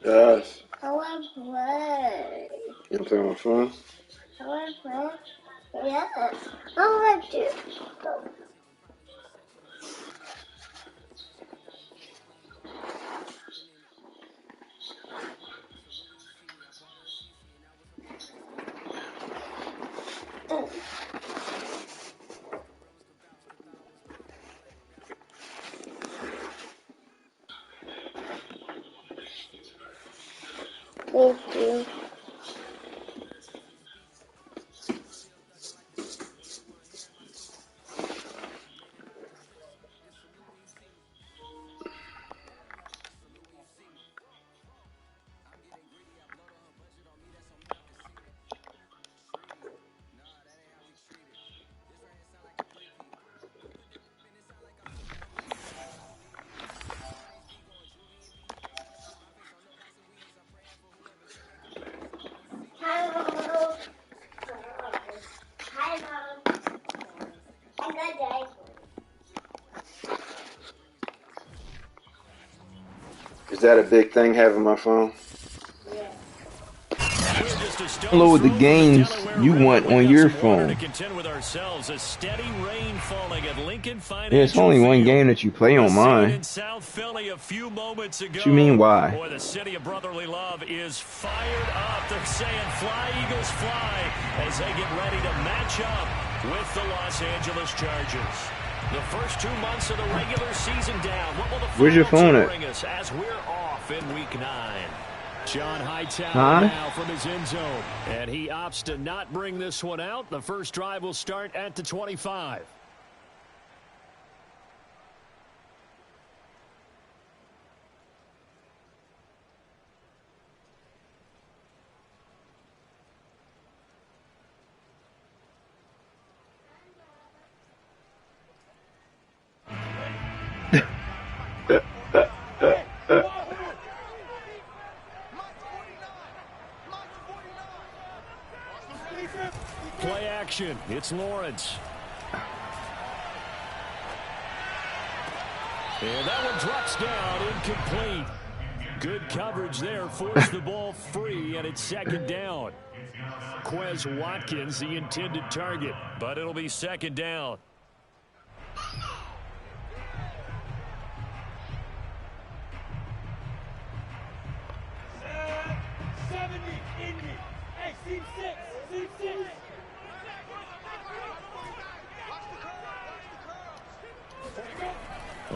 Yes. I want to play. You want to play on my phone? I want to play. Yeah. I want to. Thank you. Hello. Hi, Mom. Have a good day. Is that a big thing, having my phone? Download the games you want on your phone. Yeah, it's only one game that you play on mine. What you mean, why? Boy, the city of brotherly love is fired up. They're saying fly, Eagles, fly, as they get ready to match up with the Los Angeles Chargers. The first 2 months of the regular season down. What will the Where's your phone at? bring us as we're off in Week 9? John Hightower now from his end zone. And he opts to not bring this one out. The first drive will start at the 25. Play action. It's Lawrence. And that one drops down, incomplete. Good coverage there, forced the ball free, and it's second down. Quez Watkins, the intended target, but it'll be second down.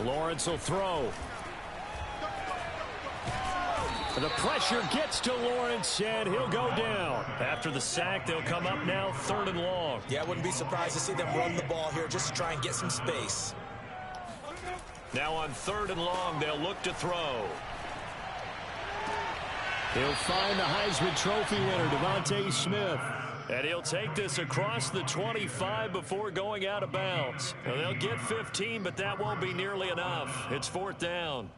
Lawrence will throw. The pressure gets to Lawrence, and he'll go down. After the sack, they'll come up now 3rd and long. Yeah, I wouldn't be surprised to see them run the ball here just to try and get some space. Now on 3rd and long, they'll look to throw. He'll find the Heisman Trophy winner, Devontae Smith. And he'll take this across the 25 before going out of bounds. Now, they'll get 15, but that won't be nearly enough. It's 4th down.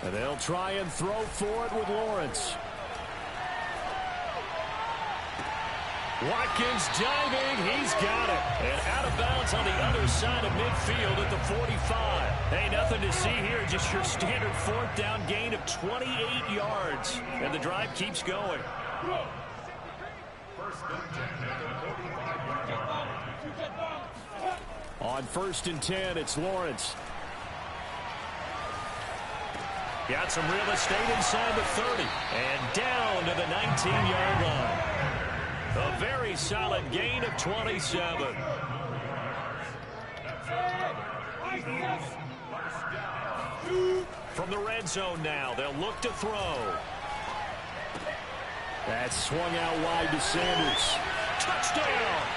And they'll try and throw for it with Lawrence. Watkins diving, he's got it. And out of bounds on the other side of midfield at the 45. Hey, nothing to see here, just your standard fourth down gain of 28 yards. And the drive keeps going. On 1st and 10, it's Lawrence. Got some real estate inside the 30. And down to the 19-yard line. A very solid gain of 27. From the red zone now, they'll look to throw. That's swung out wide to Sanders. Touchdown!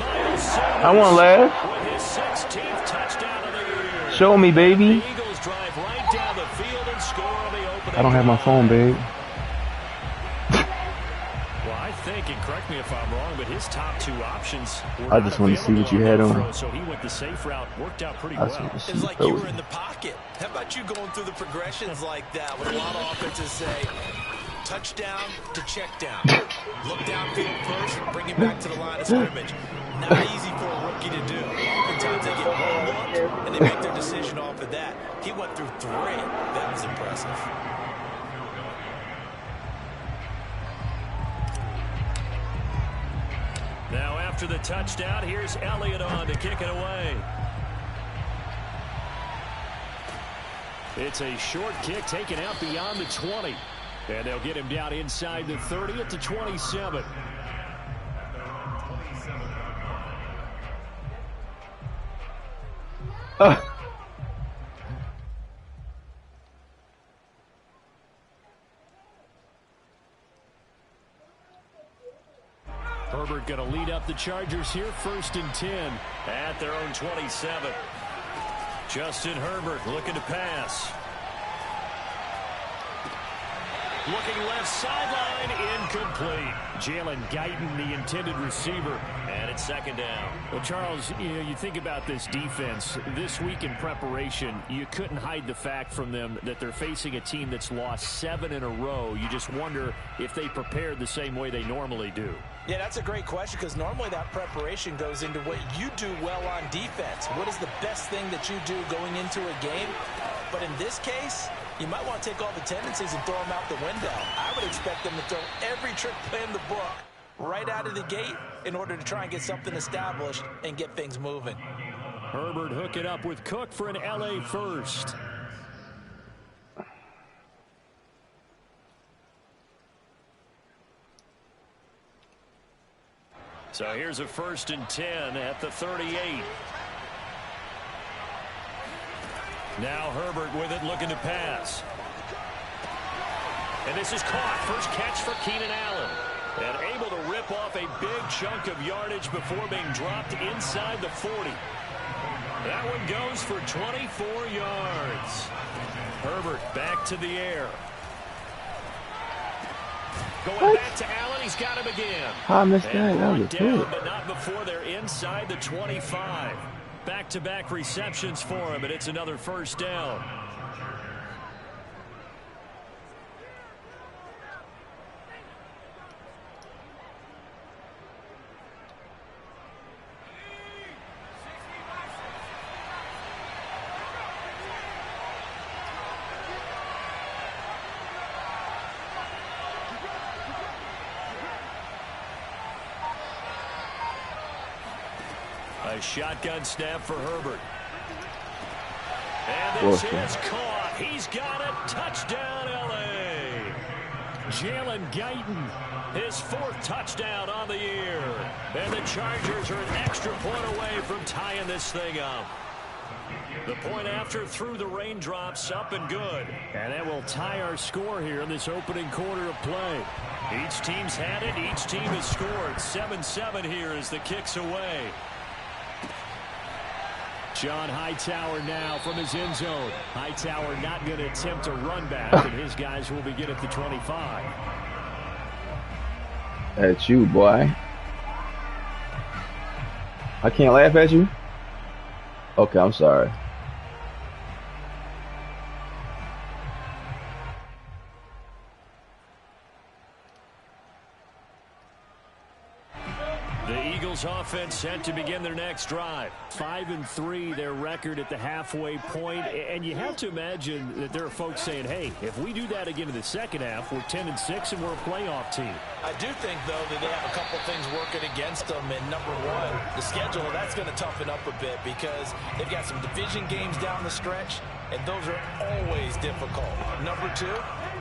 Miles Sanders I want to laugh. with his 16th touchdown of the year. Show me, baby. The Eagles drive right down the field and score on the opening. I don't have my phone, babe. Well, I think, and correct me if I'm wrong, but his top two options were I just want to see what you had on. so he went the safe route, worked out pretty I just well. want to see It's you like you throw were it. in the pocket. How about you going through the progressions like that when a lot of offenses say, touchdown to check down. Look downfield first, bring it back to the line of scrimmage. Not easy for a rookie to do. Oftentimes they get one look and they make their decision off of that. He went through three. That was impressive. Now after the touchdown, here's Elliott on to kick it away. It's a short kick taken out beyond the 20. And they'll get him down inside the 30 at the 27. Herbert going to lead up the Chargers here, 1st and 10 at their own 27. Justin Herbert looking to pass. Looking left sideline, incomplete. Jalen Guyton, the intended receiver, and it's 2nd down. Well, Charles, you think about this defense. This week in preparation, you couldn't hide the fact from them that they're facing a team that's lost 7 in a row. You just wonder if they prepared the same way they normally do. Yeah, that's a great question because normally that preparation goes into what you do well on defense. What is the best thing that you do going into a game? But in this case, you might want to take all the tendencies and throw them out the window. I would expect them to throw every trick play in the book right out of the gate in order to try and get something established and get things moving. Herbert hook it up with Cook for an LA first. So here's a 1st and 10 at the 38. Now Herbert with it, looking to pass. And this is caught. First catch for Keenan Allen. And able to rip off a big chunk of yardage before being dropped inside the 40. That one goes for 24 yards. Herbert back to the air. Going back to Allen, he's got him again. I missed that. And That was brought a down, pick. but not before they're inside the 25. Back-to-back receptions for him, and it's another 1st down. A shotgun snap for Herbert. And this is caught. He's got it. Touchdown, L.A. Jalen Guyton, his 4th touchdown on the year. And the Chargers are an extra point away from tying this thing up. The point after through the raindrops, up and good. And that will tie our score here in this opening quarter of play. Each team's had it. Each team has scored. 7-7 here as the kick's away. John Hightower now from his end zone. Hightower not going to attempt a run back, and his guys will begin at the 25. At you, boy. I can't laugh at you? Okay, I'm sorry. offense set to begin their next drive. 5-3, their record at the halfway point. And you have to imagine that there are folks saying, hey, if we do that again in the second half, we're 10-6 and we're a playoff team. I do think, though, that they have a couple things working against them. And number one, the schedule, that's going to toughen up a bit because they've got some division games down the stretch, and those are always difficult. Number two,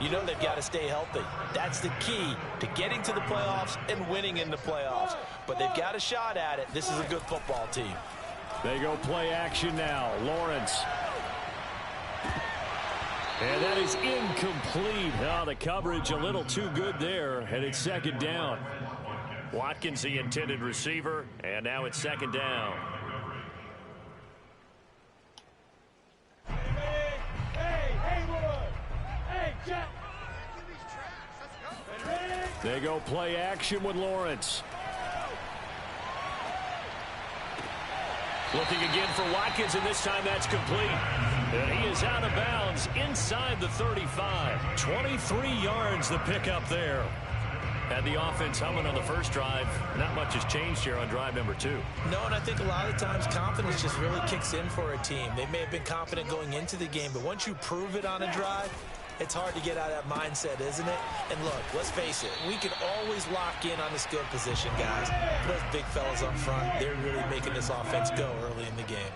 you know they've got to stay healthy. That's the key to getting to the playoffs and winning in the playoffs. But they've got a shot at it. This is a good football team. They go play action now. Lawrence. And that is incomplete. Oh, the coverage a little too good there, and it's second down. Watkins, the intended receiver, and now it's second down. They go play action with Lawrence. Looking again for Watkins, and this time that's complete. And he is out of bounds inside the 35. 23 yards the pickup there. Had the offense humming on the first drive. Not much has changed here on drive number 2. No, and I think a lot of times confidence just really kicks in for a team. They may have been confident going into the game, but once you prove it on a drive, it's hard to get out of that mindset, isn't it? And look, let's face it, we can always lock in on the skill position, guys. Those big fellas up front, they're really making this offense go early in the game.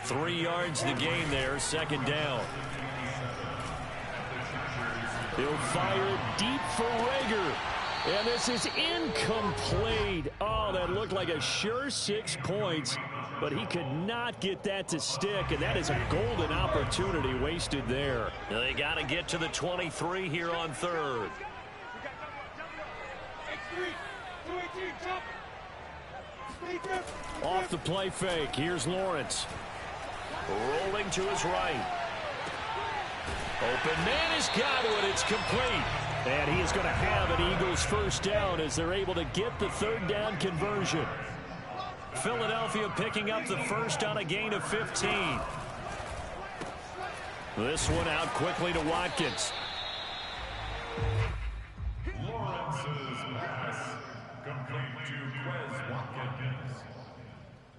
3 yards the gain there, second down. He'll fire deep for Rager. And this is incomplete. Oh, that looked like a sure 6 points, but he could not get that to stick, and that is a golden opportunity wasted there. They got to get to the 23 here on third. Off the play fake, here's Lawrence. Rolling to his right. Open man has got it. It's complete. And he is going to have an Eagles first down as they're able to get the third down conversion. Philadelphia picking up the first on a gain of 15. This one out quickly to Watkins. Lawrence's pass complete to Quez Watkins.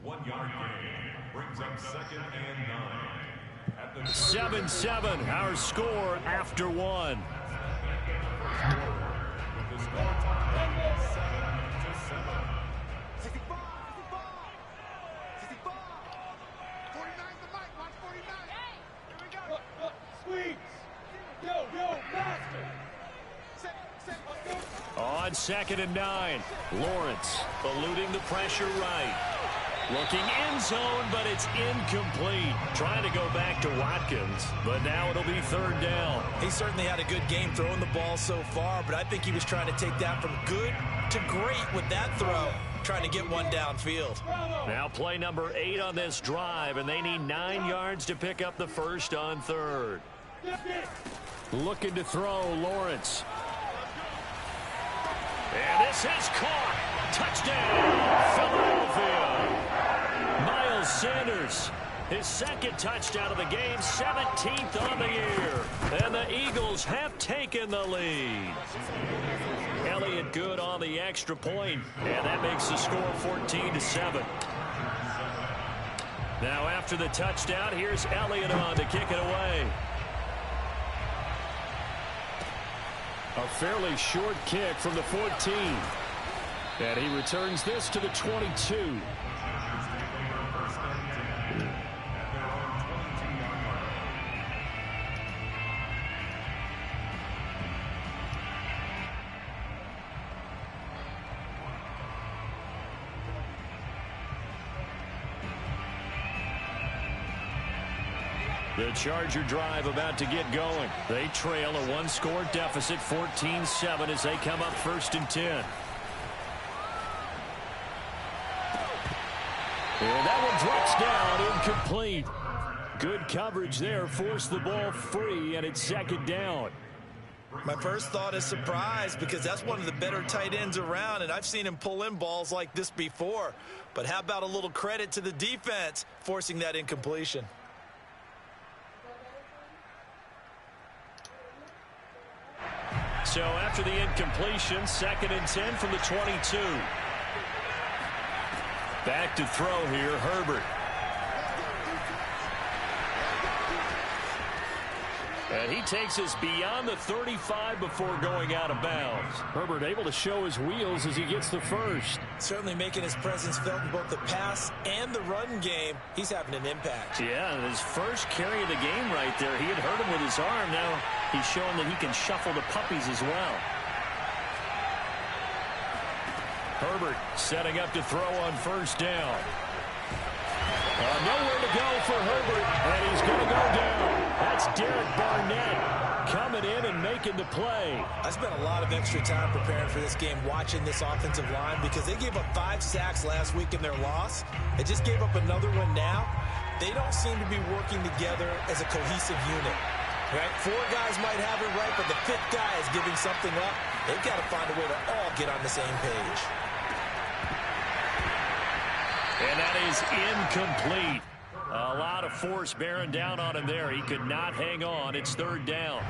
1 yard gain brings up second and 9. At the 7-7, our score after one. with the score tied 7-7. 65. 49 the mic. Watch 49. Here we go. Look. Squeeze. Yo, master. Set. Let's go. On second and 9, Lawrence. Eluding the pressure right. Looking end zone, but it's incomplete. Trying to go back to Watkins, but now it'll be third down. He certainly had a good game throwing the ball so far, but I think he was trying to take that from good to great with that throw, trying to get one downfield. Now play number 8 on this drive, and they need 9 yards to pick up the first on third. Looking to throw, Lawrence. And this is caught. Touchdown, Philadelphia. Miles Sanders, his second touchdown of the game, 17th on the year. And the Eagles have taken the lead. Elliott good on the extra point, and that makes the score 14-7. Now after the touchdown, here's Elliott on to kick it away. A fairly short kick from the 14. And he returns this to the 22. The Charger drive about to get going. They trail a 1-score deficit, 14-7, as they come up first and 10. And that one drops down, incomplete. Good coverage there, forced the ball free, and it's second down. My first thought is surprise because that's one of the better tight ends around, and I've seen him pull in balls like this before. But how about a little credit to the defense forcing that incompletion? So after the incompletion, second and 10 from the 22. Back to throw here, Herbert. And he takes us beyond the 35 before going out of bounds. Herbert able to show his wheels as he gets the first. Certainly making his presence felt in both the pass and the run game. He's having an impact. Yeah, and his first carry of the game right there. He had hurt him with his arm. Now he's showing that he can shuffle the puppies as well. Herbert setting up to throw on first down. Nowhere to go for Herbert, and he's going to go down. That's Derek Barnett coming in and making the play. I spent a lot of extra time preparing for this game, watching this offensive line, because they gave up 5 sacks last week in their loss. They just gave up another one now. They don't seem to be working together as a cohesive unit. Right? 4 guys might have it right, but the 5th guy is giving something up. They've got to find a way to all get on the same page. And that is incomplete. A lot of force bearing down on him there. He could not hang on. It's third down.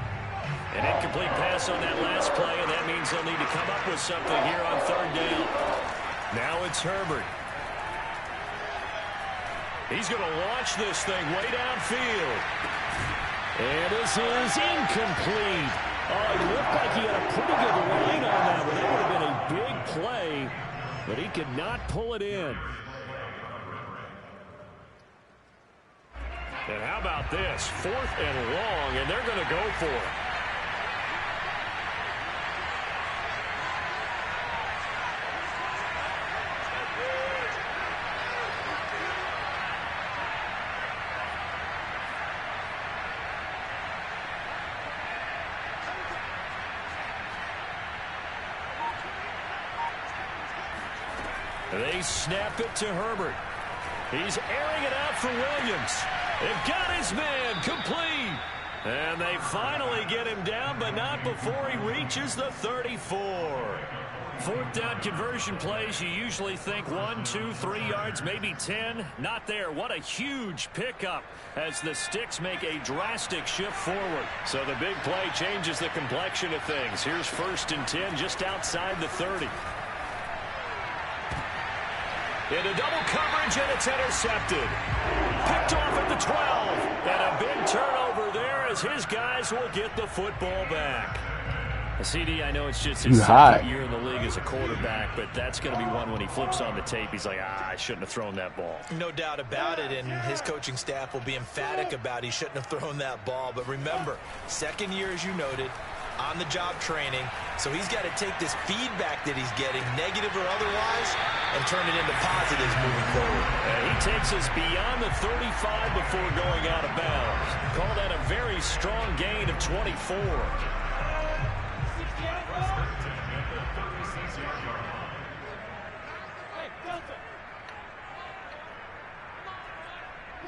An incomplete pass on that last play, and that means they'll need to come up with something here on third down. Now it's Herbert. He's going to launch this thing way downfield. And this is incomplete. Oh, it looked like he had a pretty good line on that one. That would have been a big play, but he could not pull it in. And how about this? 4th and long, and they're going to go for it. They snap it to Herbert. He's airing it out for Williams. They've got his man complete. And they finally get him down, but not before he reaches the 34. 4th down conversion plays, you usually think 1, 2, 3 yards, maybe 10. Not there. What a huge pickup as the Sticks make a drastic shift forward. So the big play changes the complexion of things. Here's 1st and 10 just outside the 30. Into double coverage, and it's intercepted. Picked off at the 12. And a big turnover there as his guys will get the football back. CD, I know it's just his second year in the league as a quarterback, but that's going to be one when he flips on the tape. He's like, I shouldn't have thrown that ball. No doubt about it, and his coaching staff will be emphatic about he shouldn't have thrown that ball. But remember, second year, as you noted, on-the-job training, so he's got to take this feedback that he's getting, negative or otherwise, and turn it into positives moving forward. And he takes us beyond the 35 before going out of bounds. Call that a very strong gain of 24.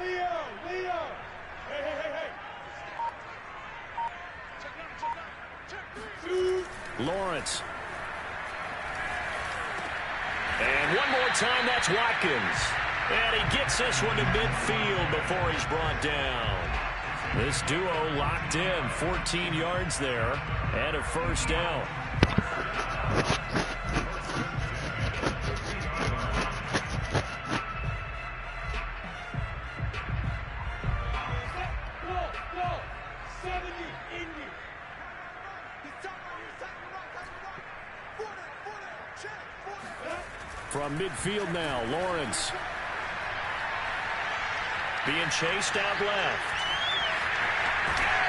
Leo! Hey! Lawrence. And one more time, that's Watkins. And he gets this one to midfield before he's brought down. This duo locked in, 14 yards there, and a first down. From midfield now, Lawrence. Being chased out left.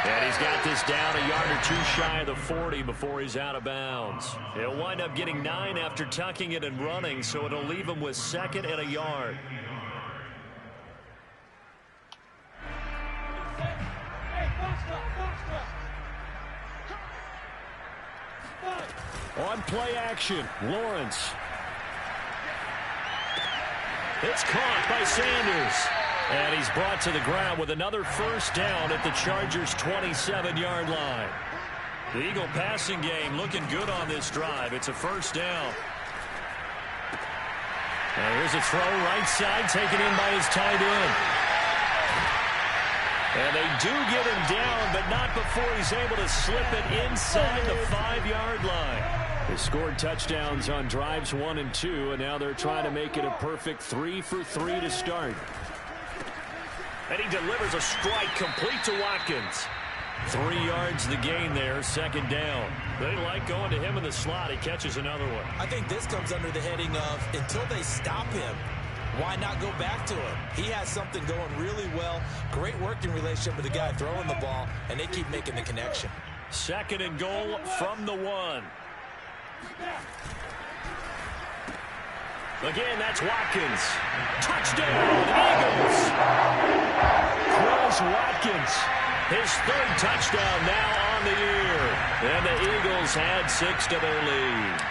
And he's got this down a yard or 2 shy of the 40 before he's out of bounds. He'll wind up getting 9 after tucking it and running, so it'll leave him with 2nd and a yard. On play action, Lawrence. It's caught by Sanders. And he's brought to the ground with another first down at the Chargers' 27-yard line. The Eagle passing game looking good on this drive. It's a first down. And here's a throw right side taken in by his tight end. And they do get him down, but not before he's able to slip it inside the 5-yard line. They scored touchdowns on drives 1 and 2, and now they're trying to make it a perfect 3 for 3 to start. And he delivers a strike complete to Watkins. 3 yards the gain there, second down. They like going to him in the slot. He catches another one. I think this comes under the heading of until they stop him, why not go back to him? He has something going really well. Great working relationship with the guy throwing the ball, and they keep making the connection. 2nd and goal from the 1. Again, that's Watkins. Touchdown, Eagles. Chris Watkins. His 3rd touchdown now on the year. And the Eagles add 6 to their lead.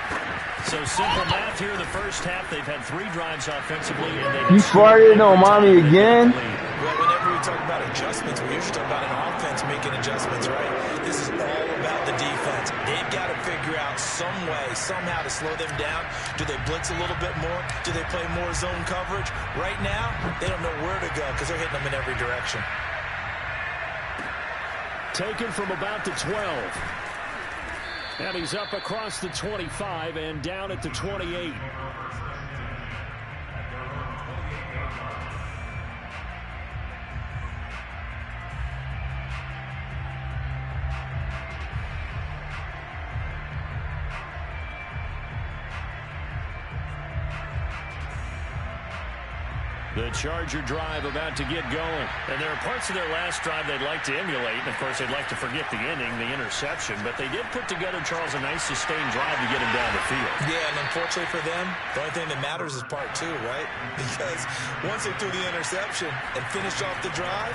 So simple math here in the first half. They've had 3 drives offensively. And they You farted on mommy again? Well, whenever we talk about adjustments, we usually talk about an offense making adjustments, right? This is all about the defense. They've got to figure out some way, somehow to slow them down. Do they blitz a little bit more? Do they play more zone coverage? Right now, they don't know where to go because they're hitting them in every direction. Taken from about the 12. And he's up across the 25 and down at the 28. The Charger drive about to get going. And there are parts of their last drive they'd like to emulate. And, of course, they'd like to forget the ending, the interception. But they did put together, Charles, a nice sustained drive to get him down the field. Yeah, and unfortunately for them, the only thing that matters is part 2, right? Because once they threw the interception and finished off the drive,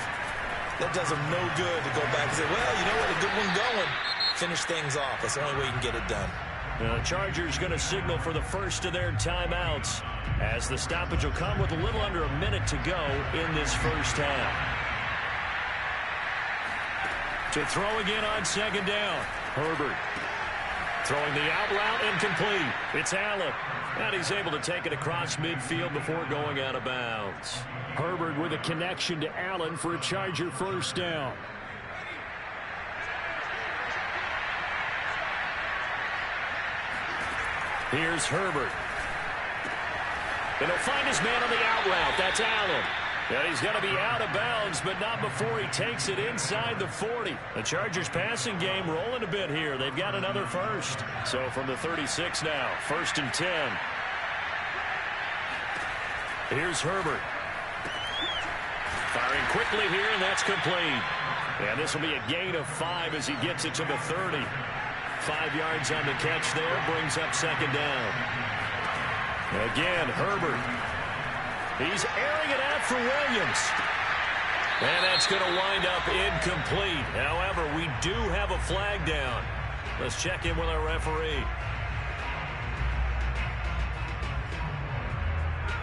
that does them no good to go back and say, well, you know what, a good one going. Finish things off. That's the only way you can get it done. The Chargers going to signal for the first of their timeouts, as the stoppage will come with a little under a minute to go in this first half. To throw again on 2nd down. Herbert throwing the out route, incomplete. It's Allen. And he's able to take it across midfield before going out of bounds. Herbert with a connection to Allen for a Charger first down. Here's Herbert. And he'll find his man on the out route. That's Allen. And he's going to be out of bounds, but not before he takes it inside the 40. The Chargers passing game rolling a bit here. They've got another first. So from the 36 now, 1st and 10. Here's Herbert. Firing quickly here, and that's complete. And this will be a gain of 5 as he gets it to the 30. 5 yards on the catch there, brings up 2nd down. Again, Herbert. He's airing it out for Williams. And that's going to wind up incomplete. However, we do have a flag down. Let's check in with our referee.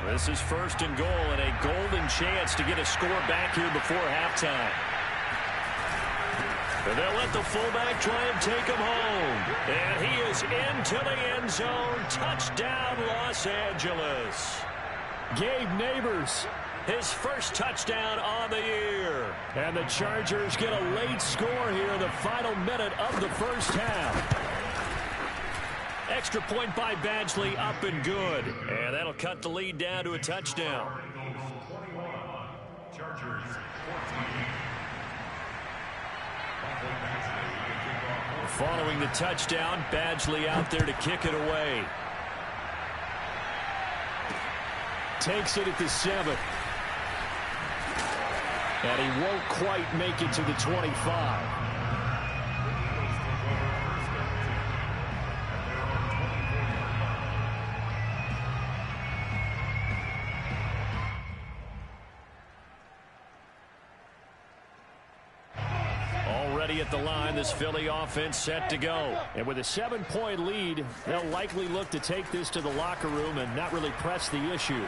This is 1st and goal and a golden chance to get a score back here before halftime. And they'll let the fullback try and take him home. And he is into the end zone. Touchdown, Los Angeles. Gabe Neighbors, his first touchdown on the year. And the Chargers get a late score here in the final minute of the first half. Extra point by Badgley, up and good. And that'll cut the lead down to a touchdown. Chargers 14. Following the touchdown, Badgley out there to kick it away. Takes it at the 7. And he won't quite make it to the 25. At the line, this Philly offense set to go. And with a 7-point lead, they'll likely look to take this to the locker room and not really press the issue.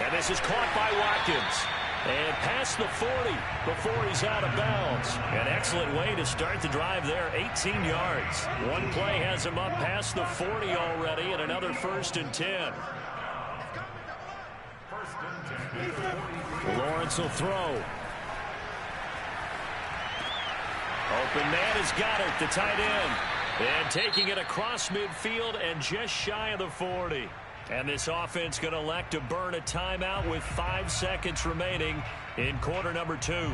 And this is caught by Watkins. And past the 40 before he's out of bounds. An excellent way to start the drive there, 18 yards. One play has him up past the 40 already, and another 1st and 10. Lawrence will throw. Open man has got it, the tight end. And taking it across midfield and just shy of the 40. And this offense going to elect to burn a timeout with 5 seconds remaining in quarter number 2.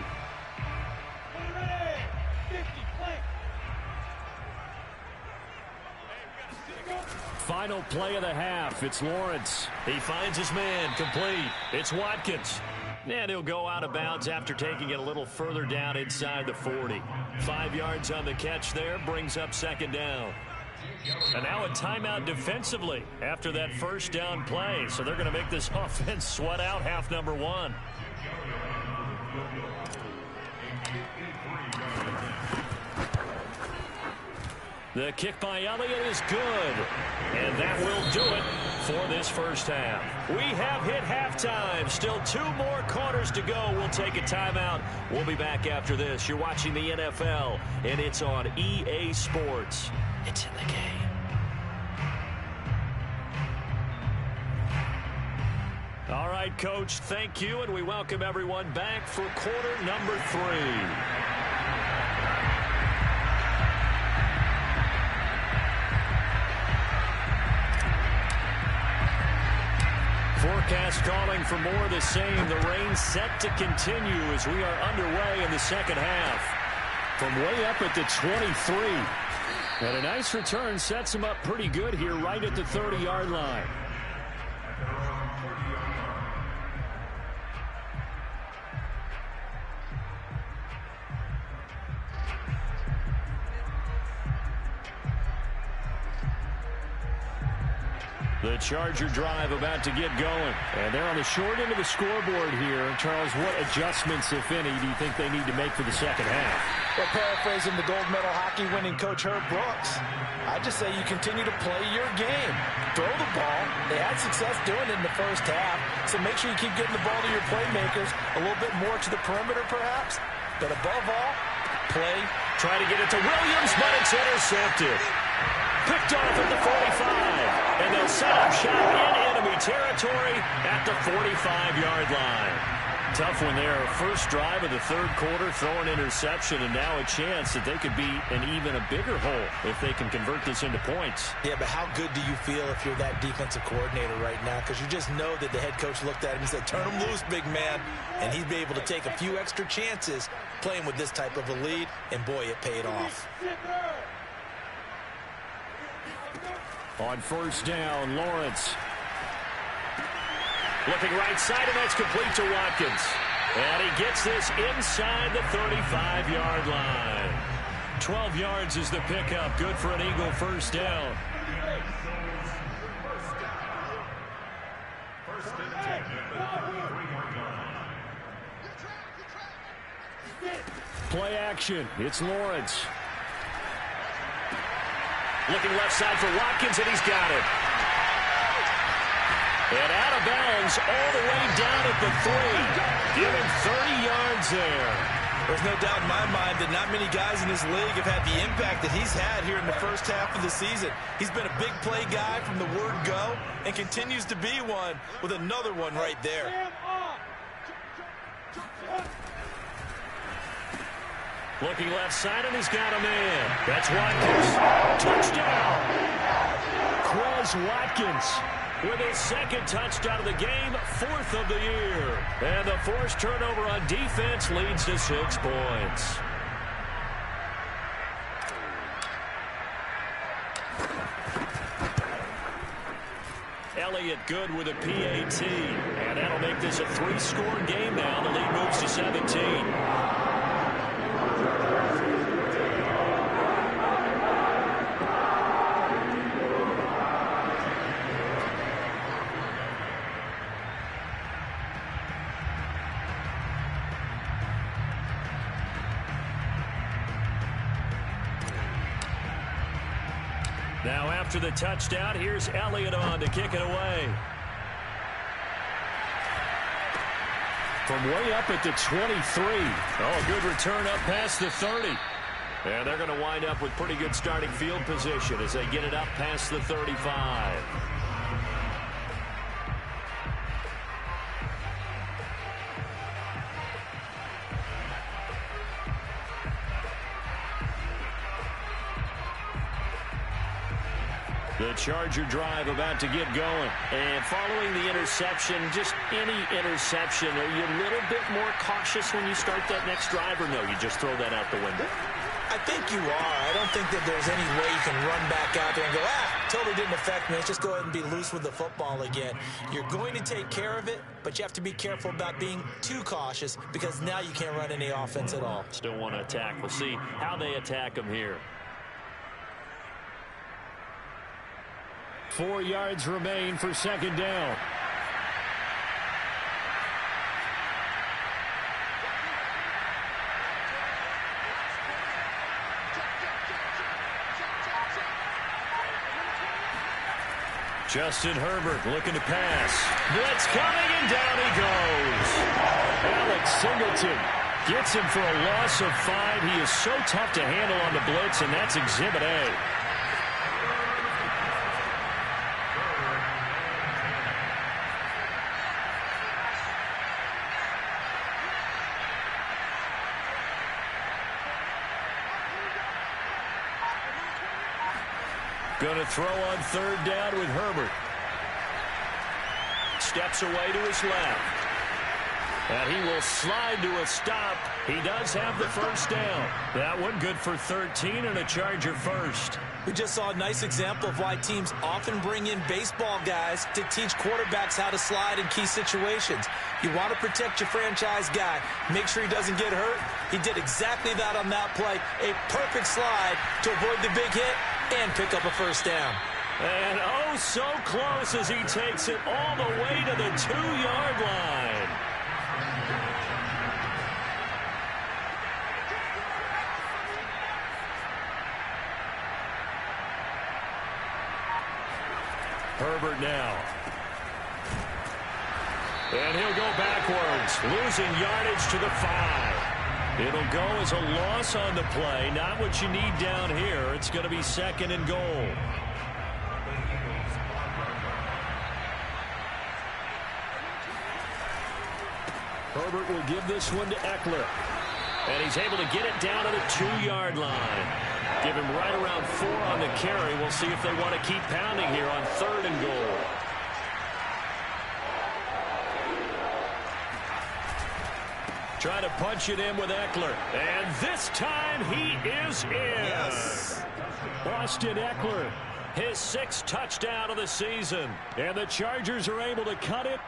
Final play of the half. It's Lawrence. He finds his man. Complete. It's Watkins. And he'll go out of bounds after taking it a little further down inside the 40. 5 yards on the catch there. Brings up second down. And now a timeout defensively after that first down play. So they're going to make this offense sweat out half number 1. The kick by Elliott is good. And that will do it for this first half. We have hit halftime. Still 2 more quarters to go. We'll take a timeout. We'll be back after this. You're watching the NFL, and it's on EA Sports. It's in the game. All right, Coach, thank you, and we welcome everyone back for quarter number 3. Forecast calling for more of the same. The rain set to continue as we are underway in the second half. From way up at the 23. And a nice return sets him up pretty good here right at the 30-yard line. The Charger drive about to get going. And they're on the short end of the scoreboard here. Charles, what adjustments, if any, do you think they need to make for the second half? Well, paraphrasing the gold medal hockey winning coach Herb Brooks, I just say you continue to play your game. Throw the ball. They had success doing it in the first half, so make sure you keep getting the ball to your playmakers a little bit more to the perimeter perhaps. But above all, play. Try to get it to Williams, but it's intercepted. Picked off at the 45. And they'll set up shop in enemy territory at the 45-yard line. Tough one there. First drive of the third quarter, throw an interception, and now a chance that they could be in even a bigger hole if they can convert this into points. Yeah, but how good do you feel if you're that defensive coordinator right now? Because you just know that the head coach looked at him and said, turn him loose, big man. And he'd be able to take a few extra chances playing with this type of a lead, and boy, it paid off. On first down, Lawrence. Looking right side, and that's complete to Watkins. And he gets this inside the 35-yard line. 12 yards is the pickup. Good for an Eagle first down. Play action. It's Lawrence. Looking left side for Watkins, and he's got it. And out of bounds all the way down at the 3. Give him 30 yards there. There's no doubt in my mind that not many guys in this league have had the impact that he's had here in the first half of the season. He's been a big play guy from the word go and continues to be one with another one right there. Looking left side, and he's got a man. That's Watkins. Touchdown! Quez Watkins with his second touchdown of the game, 4th of the year. And the forced turnover on defense leads to 6 points. Elliott good with a PAT. And that'll make this a 3-score game now. The lead moves to 17. Now after the touchdown, here's Elliott on to kick it away. From way up at the 23. Oh, good return up past the 30. And they're going to wind up with pretty good starting field position as they get it up past the 35. The Charger drive about to get going. And following the interception, just any interception, are you a little bit more cautious when you start that next drive, or no, you just throw that out the window? I think you are. I don't think that there's any way you can run back out there and go, totally didn't affect me. Let's just go ahead and be loose with the football again. You're going to take care of it, but you have to be careful about being too cautious because now you can't run any offense at all. Still want to attack. We'll see how they attack them here. 4 yards remain for second down. Justin Herbert looking to pass. Blitz coming, and down he goes. Alex Singleton gets him for a loss of 5. He is so tough to handle on the blitz, and that's Exhibit A. Going to throw on third down with Herbert. Steps away to his left. And he will slide to a stop. He does have the first down. That one good for 13 and a Charger first. We just saw a nice example of why teams often bring in baseball guys to teach quarterbacks how to slide in key situations. You want to protect your franchise guy. Make sure he doesn't get hurt. He did exactly that on that play. A perfect slide to avoid the big hit and pick up a first down. And oh, so close as he takes it all the way to the 2-yard line. Herbert now. And he'll go backwards, losing yardage to the 5. It'll go as a loss on the play. Not what you need down here. It's going to be second and goal. Herbert will give this one to Eckler. And he's able to get it down to the 2-yard line. Give him right around 4 on the carry. We'll see if they want to keep pounding here on third and goal. Trying to punch it in with Eckler. And this time he is in. Yes. Austin Eckler, his 6th touchdown of the season. And the Chargers are able to cut it.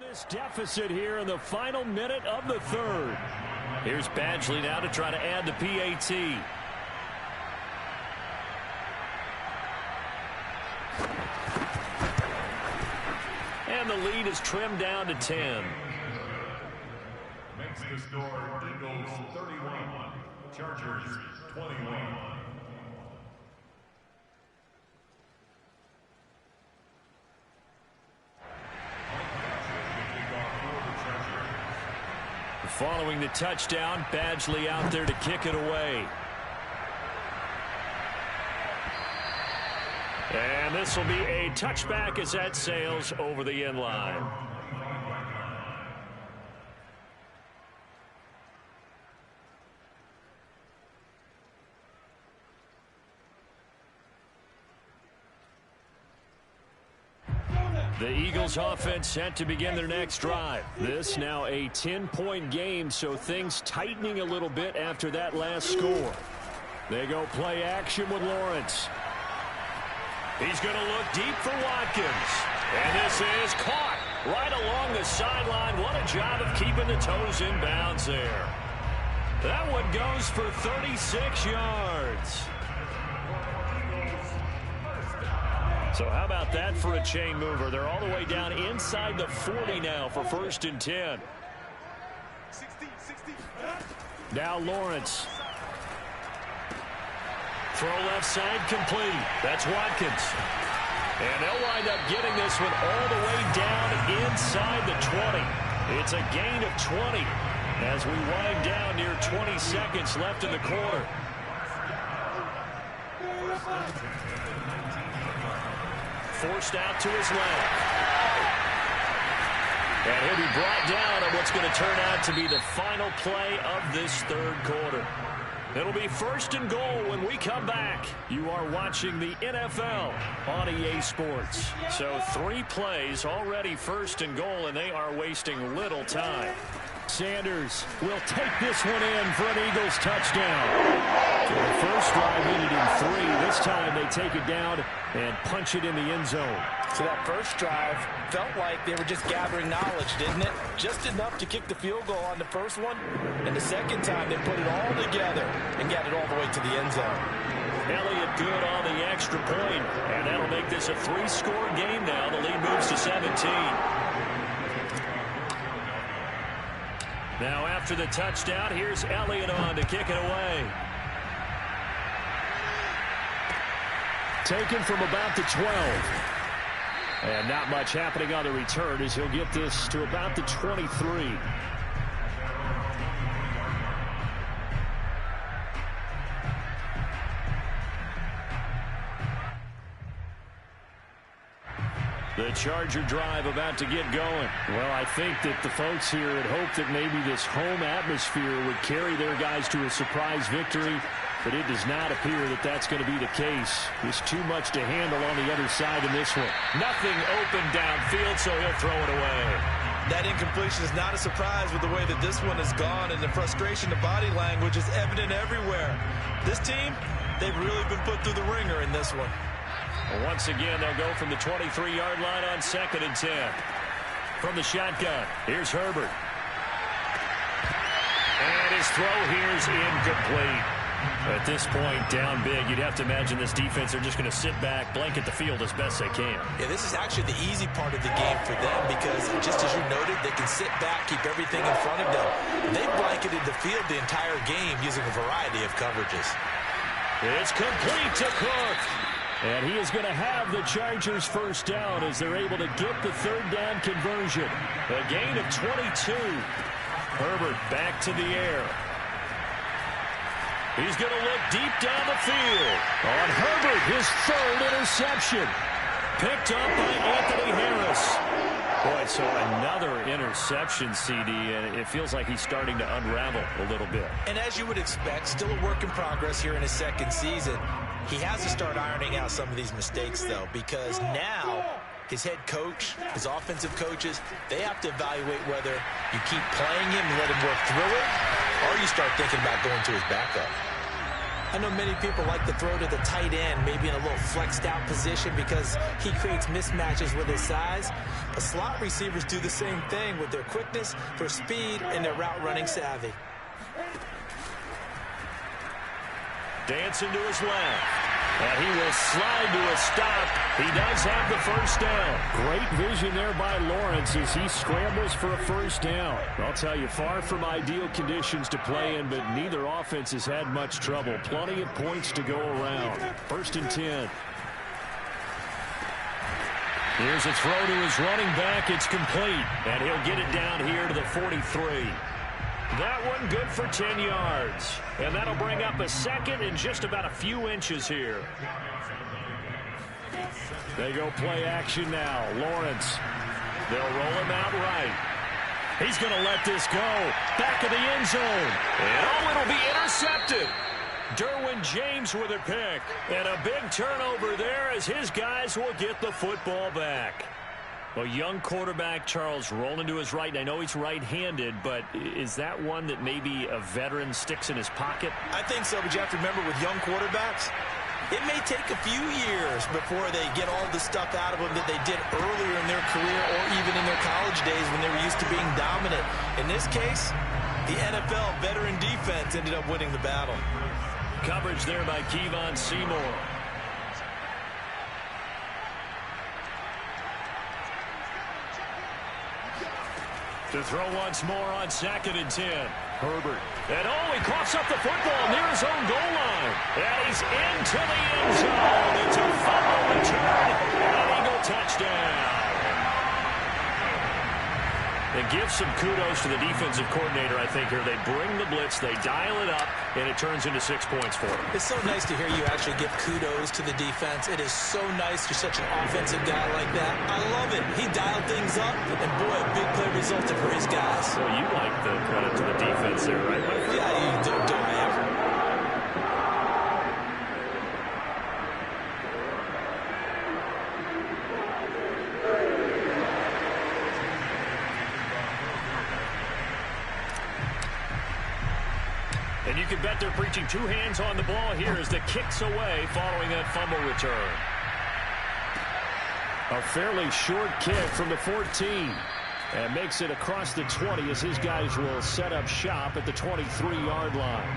This deficit here in the final minute of the third. Here's Badgley now to try to add the PAT. And the lead is trimmed down to 10. Makes the score Eagles 31, Chargers 21. Following the touchdown, Badgley out there to kick it away. And this will be a touchback as that sails over the end line. The Eagles offense set to begin their next drive. This now a 10-point game, so things tightening a little bit after that last score. They go play action with Lawrence. He's going to look deep for Watkins. And this is caught right along the sideline. What a job of keeping the toes in bounds there. That one goes for 36 yards. So how about that for a chain mover? They're all the way down inside the 40 now for 1st and 10. Now Lawrence. Throw left side complete. That's Watkins. And they'll wind up getting this one all the way down inside the 20. It's a gain of 20 as we wind down near 20 seconds left in the quarter. Forced out to his left. And he'll be brought down on what's going to turn out to be the final play of this 3rd quarter. It'll be 1st and goal when we come back. You are watching the NFL on EA Sports. So 3 plays already 1st and goal, and they are wasting little time. Sanders will take this one in for an Eagles touchdown. So the first drive ended in 3. This time they take it down and punch it in the end zone. So that first drive felt like they were just gathering knowledge, didn't it? Just enough to kick the field goal on the first one. And the second time they put it all together and got it all the way to the end zone. Elliott good on the extra point, and that'll make this a 3-score game now. The lead moves to 17. Now after the touchdown, here's Elliott on to kick it away. Taken from about the 12. And not much happening on the return as he'll get this to about the 23. The Charger drive about to get going. Well, I think that the folks here had hoped that maybe this home atmosphere would carry their guys to a surprise victory, but it does not appear that that's going to be the case. There's too much to handle on the other side in this one. Nothing open downfield, so he'll throw it away. That incompletion is not a surprise with the way that this one has gone, and the frustration, the body language is evident everywhere. This team, they've really been put through the ringer in this one. Well, once again, they'll go from the 23-yard line on 2nd and 10. From the shotgun, here's Herbert. And his throw here's incomplete. At this point, down big, you'd have to imagine this defense are just going to sit back, blanket the field as best they can. Yeah, this is actually the easy part of the game for them because, just as you noted, they can sit back, keep everything in front of them. They've blanketed the field the entire game using a variety of coverages. It's complete to Cook. And he is going to have the Chargers first down as they're able to get the 3rd down conversion. A gain of 22. Herbert back to the air. He's going to look deep down the field. On Herbert, his 3rd interception. Picked up by Anthony Harris. Boy, so another interception, CD, and it feels like he's starting to unravel a little bit. And as you would expect, still a work in progress here in his 2nd season. He has to start ironing out some of these mistakes, though, because now his head coach, his offensive coaches, they have to evaluate whether you keep playing him and let him work through it, or you start thinking about going to his backup. I know many people like to throw to the tight end, maybe in a little flexed out position because he creates mismatches with his size. But slot receivers do the same thing with their quickness, their speed, and their route running savvy. Dancing to his left. And he will slide to a stop. He does have the first down. Great vision there by Lawrence as he scrambles for a first down. I'll tell you, far from ideal conditions to play in, but neither offense has had much trouble. Plenty of points to go around. 1st and 10. Here's a throw to his running back. It's complete. And he'll get it down here to the 43. That one good for 10 yards. And that'll bring up a 2nd and just about a few inches here. They go play action now. Lawrence. They'll roll him out right. He's going to let this go. Back of the end zone. And it'll be intercepted. Derwin James with a pick. And a big turnover there as his guys will get the football back. Well, young quarterback Charles rolling to his right. And I know he's right-handed, but is that one that maybe a veteran sticks in his pocket? I think so, but you have to remember with young quarterbacks, it may take a few years before they get all the stuff out of them that they did earlier in their career or even in their college days when they were used to being dominant. In this case, the NFL veteran defense ended up winning the battle. Coverage there by Kevon Seymour. To throw once more on 2nd and 10. Herbert. And he coughs up the football near his own goal line. And he's into the end zone. It's a fumble return and an Eagle touchdown. And give some kudos to the defensive coordinator, I think, here. They bring the blitz, they dial it up, and it turns into 6 points for them. It's so nice to hear you actually give kudos to the defense. It is so nice you're such an offensive guy like that. I love it. He dialed things up, and boy, a big play resulted for his guys. So you like the credit to the defense there, right, my friend? Yeah, don't I ever. And you can bet they're preaching 2 hands on the ball here as the kick's away following that fumble return. A fairly short kick from the 14. And makes it across the 20 as his guys will set up shop at the 23-yard line.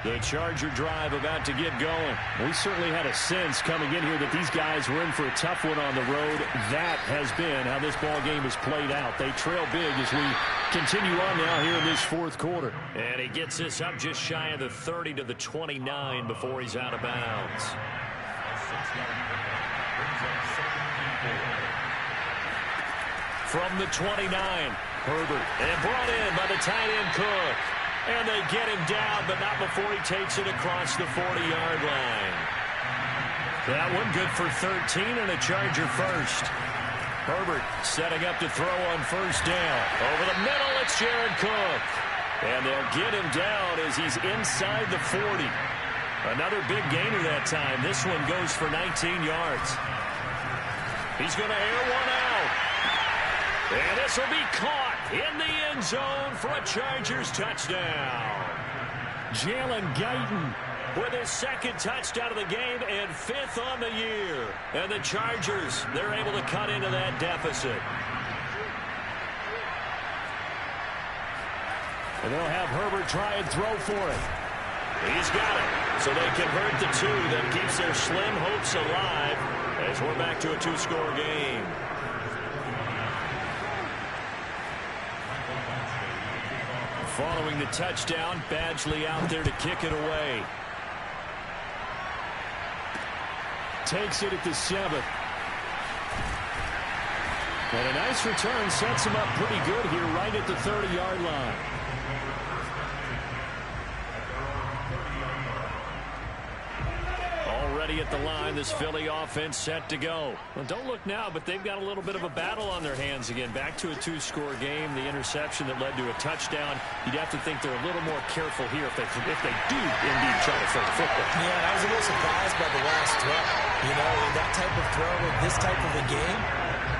The Charger drive about to get going. We certainly had a sense coming in here that these guys were in for a tough one on the road. That has been how this ball game has played out. They trail big as we continue on now here in this 4th quarter. And he gets this up just shy of the 30 to the 29 before he's out of bounds. From the 29, Herbert. And brought in by the tight end Cook. And they get him down, but not before he takes it across the 40-yard line. That one good for 13 and a Charger first. Herbert setting up to throw on 1st down. Over the middle, it's Jared Cook. And they'll get him down as he's inside the 40. Another big gainer that time. This one goes for 19 yards. He's going to air one out. And this will be caught in the end zone for a Chargers touchdown. Jalen Guyton with his 2nd touchdown of the game and 5th on the year. And the Chargers, they're able to cut into that deficit. And they'll have Herbert try and throw for it. He's got it. So they convert the 2. That keeps their slim hopes alive as we're back to a 2-score game. Following the touchdown, Badgley out there to kick it away. Takes it at the 7. And a nice return sets him up pretty good here right at the 30-yard line. Already at the line, this Philly offense set to go. Well, don't look now, but they've got a little bit of a battle on their hands again. Back to a 2-score game. The interception that led to a touchdown. You'd have to think they're a little more careful here if they do indeed try to throw the football. Yeah, and I was a little surprised by the last throw. You know, that type of throw in this type of a game,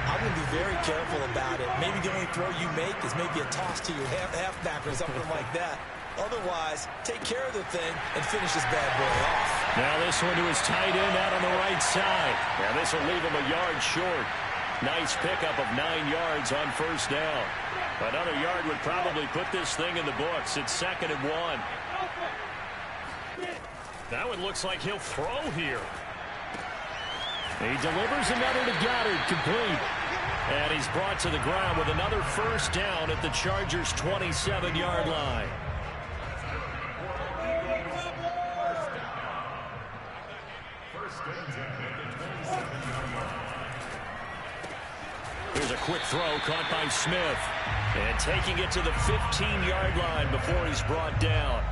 I'm going to be very careful about it. Maybe the only throw you make is maybe a toss to your halfback or something like that. Otherwise, take care of the thing and finish this bad boy off. Now this one to his tight end out on the right side. Now this will leave him a yard short. Nice pickup of 9 yards on 1st down. Another yard would probably put this thing in the books. It's 2nd and 1. That one looks like he'll throw here. He delivers another to Goddard, complete. And he's brought to the ground with another 1st down at the Chargers' 27-yard line. Here's a quick throw caught by Smith. And taking it to the 15-yard line before he's brought down.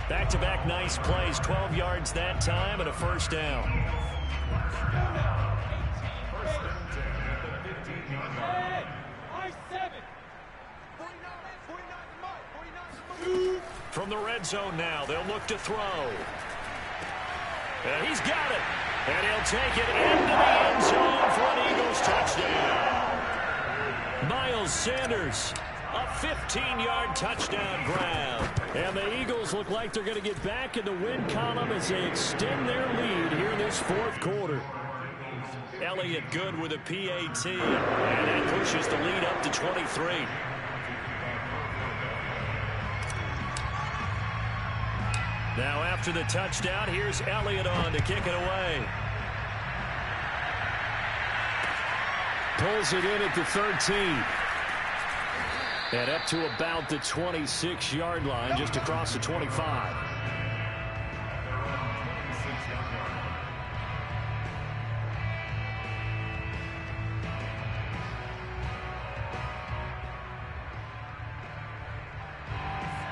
Back-to-back nice plays. 12 yards that time and a 1st down. From the red zone now, they'll look to throw. And he's got it. And he'll take it into the end zone for an Eagles touchdown. Miles Sanders, a 15-yard touchdown grab. And the Eagles look like they're going to get back in the win column as they extend their lead here in this 4th quarter. Elliott good with a PAT. And that pushes the lead up to 23. Now after the touchdown, here's Elliott on to kick it away. pulls it in at the 13. And up to about the 26-yard line, just across the 25.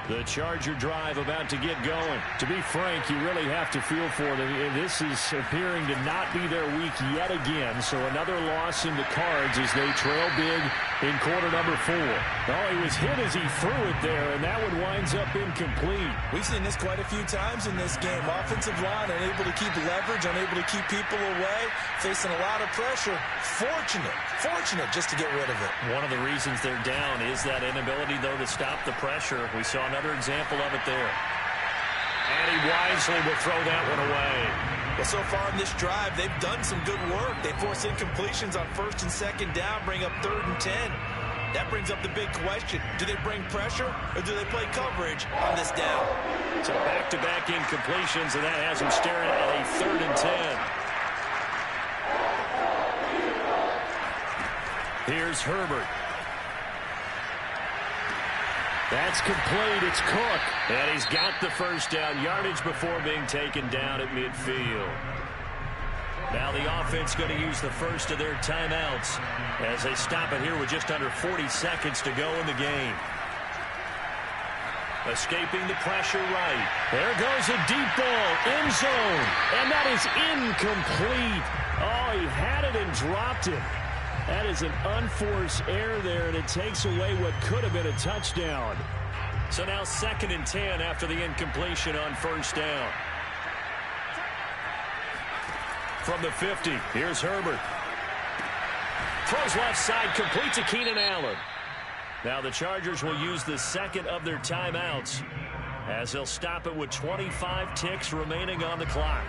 The Charger drive about to get going. To be frank, you really have to feel for them. This is appearing to not be their week yet again. So another loss in the cards as they trail big in quarter number 4. Oh, he was hit as he threw it there, and that one winds up incomplete. We've seen this quite a few times in this game. Offensive line unable to keep leverage, unable to keep people away, facing a lot of pressure. Fortunate just to get rid of it. One of the reasons they're down is that inability, though, to stop the pressure. We saw another example of it there. And he wisely will throw that one away. Well, so far in this drive, they've done some good work. They force incompletions on 1st and 2nd down, bring up 3rd and 10. That brings up the big question. Do they bring pressure or do they play coverage on this down? So back-to-back incompletions, and that has them staring at a 3rd and 10. Here's Herbert. That's complete. It's Cook. And he's got the first down yardage before being taken down at midfield. Now the offense going to use the first of their timeouts as they stop it here with just under 40 seconds to go in the game. Escaping the pressure right. There goes a deep ball, end zone. And that is incomplete. Oh, he had it and dropped it. That is an unforced error there, and it takes away what could have been a touchdown. So now 2nd and 10 after the incompletion on 1st down. From the 50, here's Herbert. Throws left side, complete to Keenan Allen. Now the Chargers will use the 2nd of their timeouts as they'll stop it with 25 ticks remaining on the clock.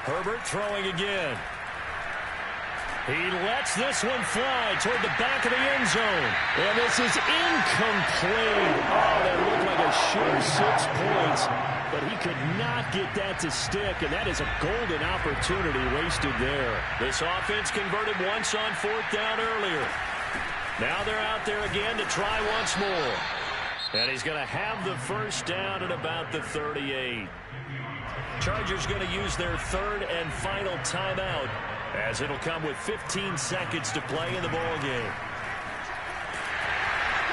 Herbert throwing again. He lets this one fly toward the back of the end zone. And this is incomplete. Oh, that looked like a sure 6 points. But he could not get that to stick, and that is a golden opportunity wasted there. This offense converted once on 4th down earlier. Now they're out there again to try once more. And he's going to have the first down at about the 38. Chargers going to use their 3rd and final timeout as it'll come with 15 seconds to play in the ball game.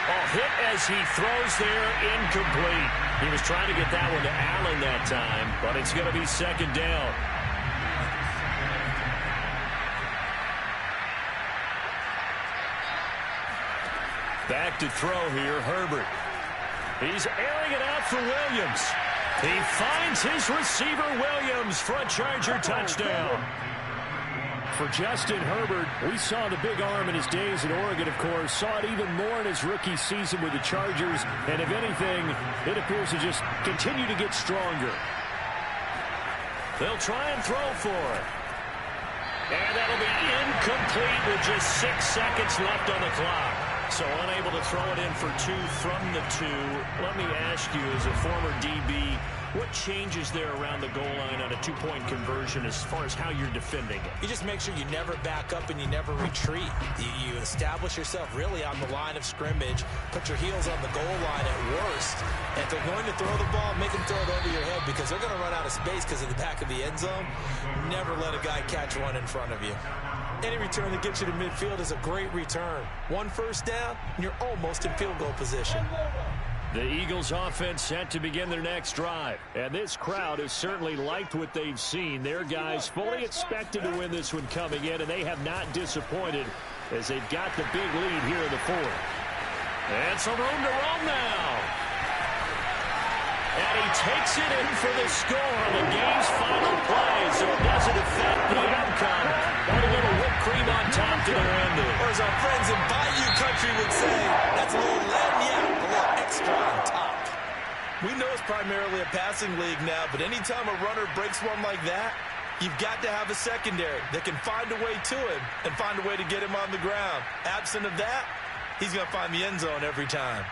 Oh, hit as he throws there, incomplete. He was trying to get that one to Allen that time, but it's going to be 2nd down. Back to throw here, Herbert. He's airing it out for Williams. He finds his receiver, Williams, for a Charger touchdown. For Justin Herbert, we saw the big arm in his days at Oregon, of course. Saw it even more in his rookie season with the Chargers. And if anything, it appears to just continue to get stronger. They'll try and throw for it. And that'll be incomplete with just 6 seconds left on the clock. So unable to throw it in for 2 from the 2. Let me ask you, as a former DB, what changes there around the goal line on a 2-point conversion as far as how you're defending it? You just make sure you never back up and you never retreat. You establish yourself really on the line of scrimmage, put your heels on the goal line at worst. And if they're going to throw the ball, make them throw it over your head because they're going to run out of space because of the back of the end zone. Never let a guy catch one in front of you. Any return that gets you to midfield is a great return. 1 first down, and you're almost in field goal position. The Eagles offense set to begin their next drive. And this crowd has certainly liked what they've seen. Their guys fully expected to win this one coming in, and they have not disappointed as they've got the big lead here in the 4th. And some room to roam now. And he takes it in for the score on the game's final play, so it doesn't affect the outcome. Got a little whipped cream on top to their ending. Or as our friends in Bayou Country would say, that's a little lagniappe, a little extra on top. We know it's primarily a passing league now, but anytime a runner breaks one like that, you've got to have a secondary that can find a way to him and find a way to get him on the ground. Absent of that, he's going to find the end zone every time.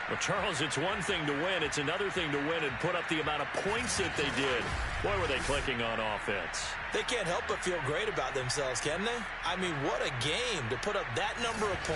Well, Charles, it's one thing to win. It's another thing to win and put up the amount of points that they did. Boy, were they clicking on offense. They can't help but feel great about themselves, can they? I mean, what a game to put up that number of points.